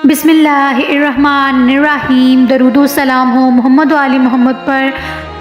بسم اللہ الرحمن الرحیم۔ درود و سلام ہو محمد و آل محمد پر۔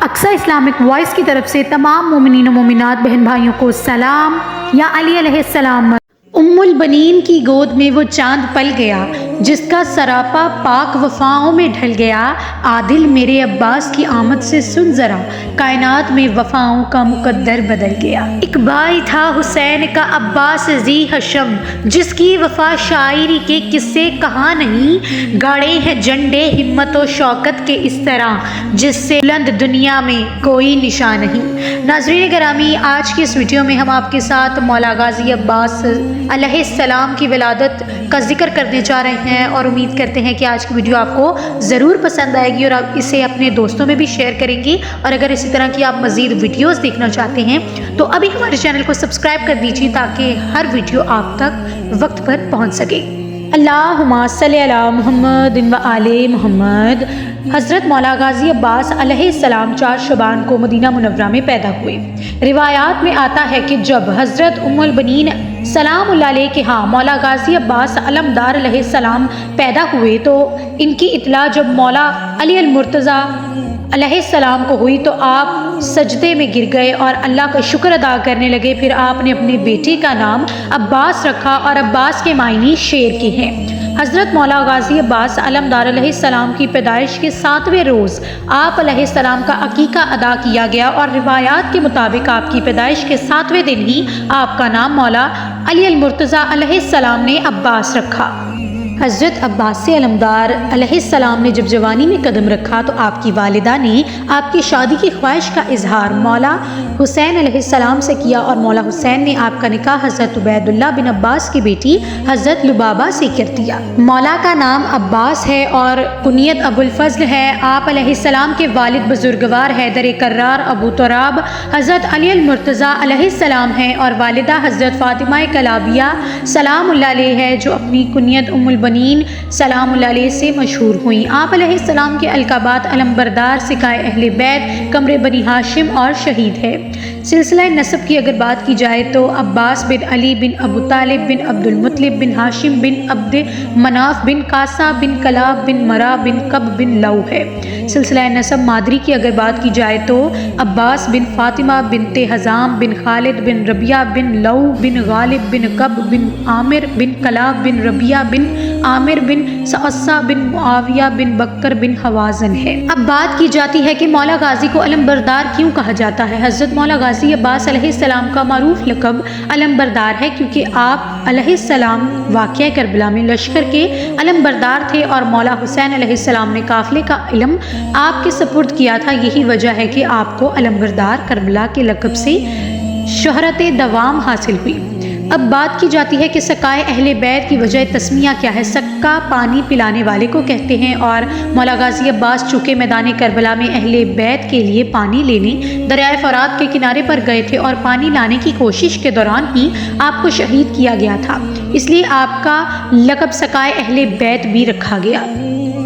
اقصی اسلامک وائس کی طرف سے تمام مومنین و مومنات بہن بھائیوں کو سلام۔ یا علی علیہ السلام۔ ام البنین کی گود میں وہ چاند پل گیا جس کا سراپا پاک وفاؤں میں ڈھل گیا۔ عادل میرے عباس کی آمد سے سن ذرا، کائنات میں وفاؤں کا مقدر بدل گیا۔ ایک بھائی تھا حسین کا عباس ذی حشم، جس کی وفا شاعری کے قصے کہاں نہیں۔ گاڑے ہیں جھنڈے ہمت و شوکت کے اس طرح، جس سے بلند دنیا میں کوئی نشان نہیں۔ ناظرین گرامی، آج کی اس ویڈیو میں ہم آپ کے ساتھ مولا غازی عباس علیہ السلام کی ولادت کا ذکر کرنے جا رہے ہیں، اور امید کرتے ہیں کہ آج کی ویڈیو آپ کو ضرور پسند آئے گی اور آپ اسے اپنے دوستوں میں بھی شیئر کریں گی۔ اور اگر اسی طرح کی آپ مزید ویڈیوز دیکھنا چاہتے ہیں تو ابھی ہمارے چینل کو سبسکرائب کر دیجیے تاکہ ہر ویڈیو آپ تک وقت پر پہنچ سکے۔ اللہم صلی علی محمد و آل محمد۔ حضرت مولا غازی عباس علیہ السلام 4 شعبان کو مدینہ منورہ میں پیدا ہوئے۔ روایات میں آتا ہے کہ جب حضرت ام البنین سلام اللہ علیہ کے ہاں مولا غازی عباس علمدار علیہ السلام پیدا ہوئے تو ان کی اطلاع جب مولا علی المرتضیٰ علیہ السلام کو ہوئی تو آپ سجدے میں گر گئے اور اللہ کا شکر ادا کرنے لگے۔ پھر آپ نے اپنے بیٹے کا نام عباس رکھا اور عباس کے معنی شیر کے ہیں۔ حضرت مولا غازی عباس علمدار علیہ السلام کی پیدائش کے 7ویں روز آپ علیہ السلام کا عقیقہ ادا کیا گیا، اور روایات کے مطابق آپ کی پیدائش کے 7ویں دن ہی آپ کا نام مولا علی المرتضیٰ علیہ السلام نے عباس رکھا۔ حضرت عباس علمدار علیہ السلام نے جب جوانی میں قدم رکھا تو آپ کی والدہ نے آپ کی شادی کی خواہش کا اظہار مولا حسین علیہ السلام سے کیا، اور مولا حسین نے آپ کا نکاح حضرت عبید اللہ بن عباس کی بیٹی حضرت لبابہ سے کر دیا۔ مولا کا نام عباس ہے اور کنیت ابو الفضل ہے۔ آپ علیہ السلام کے والد بزرگوار حیدر کرار ابو تراب حضرت علی المرتضیٰ علیہ السلام ہیں، اور والدہ حضرت فاطمہ کلابیہ سلام اللہ علیہ ہے، جو اپنی کنیت ام البنین سلام اللہ علیہ سے مشہور ہوئیں۔ آپ علیہ السلام کے القابات علمبردار، سکائے اہل بیت، قمر بنی ہاشم اور شہید ہے۔ سلسلہ نسب کی اگر بات کی جائے تو عباس بن علی بن ابو طالب بن عبد المطلب بن ہاشم بن عبد مناف بن قاسہ بن کلاب بن مرا بن کب بن لو ہے۔ سلسلہ نسب مادری کی اگر بات کی جائے تو عباس بن فاطمہ بنت حزام بن خالد بن ربیہ بن لو بن غالب بن کب بن عامر بن کلاب بن ربیہ بن عامر بن سعصہ بن معاویہ بن بکر بن حوازن ہے۔ اب بات کی جاتی ہے کہ مولا غازی کو علمبردار کیوں کہا جاتا ہے۔ حضرت مولا غازی عباس علیہ السلام کا معروف لقب علمبردار ہے، کیونکہ آپ علیہ السلام واقعہ کربلا میں لشکر کے علمبردار تھے، اور مولا حسین علیہ السلام نے قافلے کا علم آپ کے سپرد کیا تھا۔ یہی وجہ ہے کہ آپ کو علمبردار کربلا کے لقب سے شہرت دوام حاصل ہوئی۔ اب بات کی جاتی ہے کہ سقائے اہل بیت کی وجہ تسمیہ کیا ہے۔ سقا پانی پلانے والے کو کہتے ہیں، اور مولا غازی عباس چونکہ میدان کربلا میں اہل بیت کے لیے پانی لینے دریائے فرات کے کنارے پر گئے تھے، اور پانی لانے کی کوشش کے دوران ہی آپ کو شہید کیا گیا تھا، اس لیے آپ کا لقب سقائے اہل بیت بھی رکھا گیا۔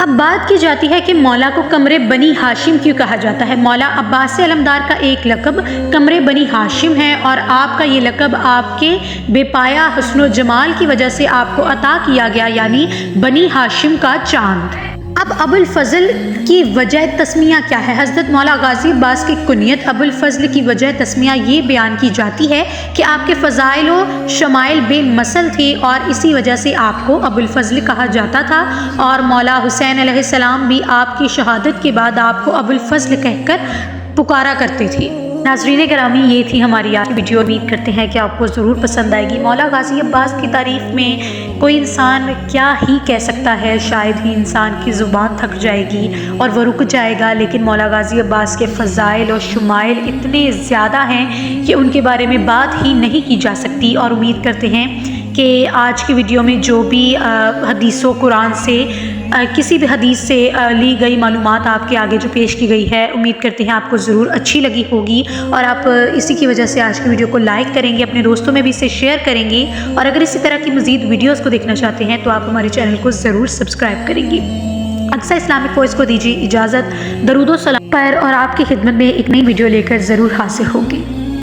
اب بات کی جاتی ہے کہ مولا کو قمر بنی ہاشم کیوں کہا جاتا ہے۔ مولا عباس علمدار کا ایک لقب قمر بنی ہاشم ہے، اور آپ کا یہ لقب آپ کے بے پایا حسن و جمال کی وجہ سے آپ کو عطا کیا گیا، یعنی بنی ہاشم کا چاند۔ اب ابو الفضل کی وجہ تسمیہ کیا ہے۔ حضرت مولا غازی عباس کی کنیت ابو الفضل کی وجہ تسمیہ یہ بیان کی جاتی ہے کہ آپ کے فضائل و شمائل بے مثل تھے، اور اسی وجہ سے آپ کو ابو الفضل کہا جاتا تھا، اور مولا حسین علیہ السلام بھی آپ کی شہادت کے بعد آپ کو ابو الفضل کہہ کر پکارا کرتے تھے۔ ناظرین گرامی، یہ تھی ہماری آج کی ویڈیو۔ امید کرتے ہیں کہ آپ کو ضرور پسند آئے گی۔ مولا غازی عباس کی تعریف میں کوئی انسان کیا ہی کہہ سکتا ہے، شاید ہی انسان کی زبان تھک جائے گی اور وہ رک جائے گا، لیکن مولا غازی عباس کے فضائل اور شمائل اتنے زیادہ ہیں کہ ان کے بارے میں بات ہی نہیں کی جا سکتی۔ اور امید کرتے ہیں کہ آج کی ویڈیو میں جو بھی حدیث و قرآن سے کسی بھی حدیث سے لی گئی معلومات آپ کے آگے جو پیش کی گئی ہے، امید کرتے ہیں آپ کو ضرور اچھی لگی ہوگی، اور آپ اسی کی وجہ سے آج کی ویڈیو کو لائک کریں گے، اپنے دوستوں میں بھی اسے شیئر کریں گے، اور اگر اسی طرح کی مزید ویڈیوز کو دیکھنا چاہتے ہیں تو آپ ہمارے چینل کو ضرور سبسکرائب کریں گے۔ اقصی اسلامک وائس کو دیجیے اجازت۔ درود و سلام پر اور آپ کی خدمت میں ایک نئی ویڈیو لے کر ضرور حاضر ہوگی۔